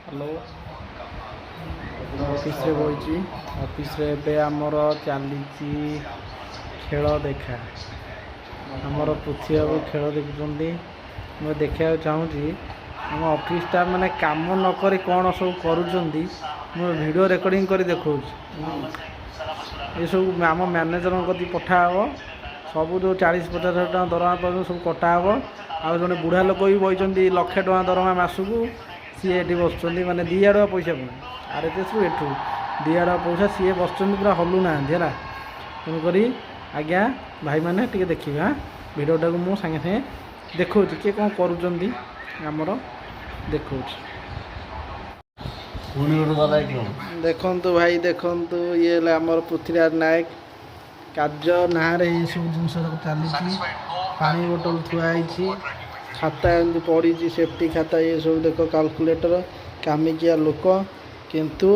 Hello office रे बही office रे एबे आमर चली खेल देखा आमर पृथ्वी बाबू खेल देखुं मैं देखा चाहूँगी आम ऑफिसटा माने काम नक कौन सब करुँच वीडियो रेकर्डिंग कर देखा ये सब आम मैनेजर कति पठाव सब जो 40-50 टका दरमा पाँच सब कटाव आ जो बुढ़ा लोक भी बही 1,00,000 टका दरमा मासक सी ये बस माने दी आड़ुआ पैसा पुणी आर एच एस एठू दी आड़ुआ पैसा सी बस पूरा हलु ना है तेणुक आज्ञा भाई मैंने टे देखिए हाँ भिडटा को मुझे सागे सागे देखा किए कौन करमर देखा देखु भाई देखु ये आमर पृथ्वीराज नायक कार्य ना ये सब जिन चली पानी बोतल थुआई खाता एमती पड़ी सेफ्टी खाता ये सब देख कैलकुलेटर कामिकिया लोक किंतु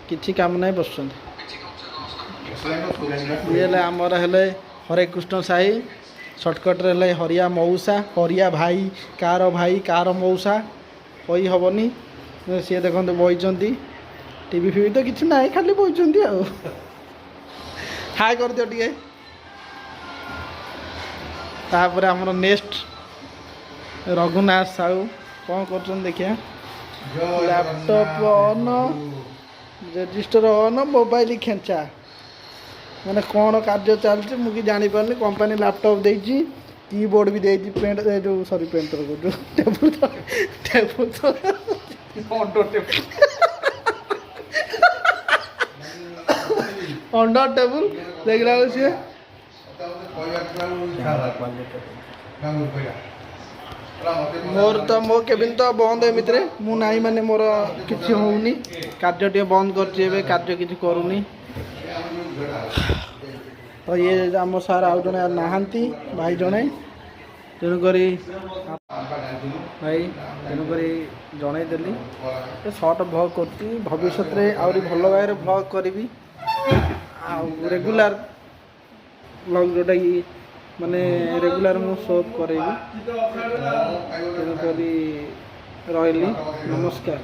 किसी काम ना बस ये आमर हेले हरे कृष्ण साही सर्टकट्रे हरिया मऊसा हरिया भाई कार मऊसा कही हेनी सी देखते बही टीवी फिवी तो किसी ना खाली बही हाय कर दियो टे तापर आमर नेक्स्ट रघुनाथ साहू कौन कर देखिए laptop on register on mobile खेचा मैंने कौन कार्य चलती मुझे जापारे कंपनी लैपटॉप देती कीबोर्ड भी देती पेंट जो सॉरी पेंट टेबल टेबल अंडर टेबल देखला सी मोर तो मो केबिन तो बंद एमती मु नाई माने मोर किसी होनी कार्य टे बंद कर कार्य किसी करूनी तो ये आम सार आउ जड़े नहांती भाई जड़े तेणुक भाई तेणुक जनईदेली सर्ट भ्लग कर भविष्य में आहरी भल भाव भ्लग करी रेगुलर भ्लग जोटा कि माने रेगुलर मु शो करेगी तेणुक रही नमस्कार।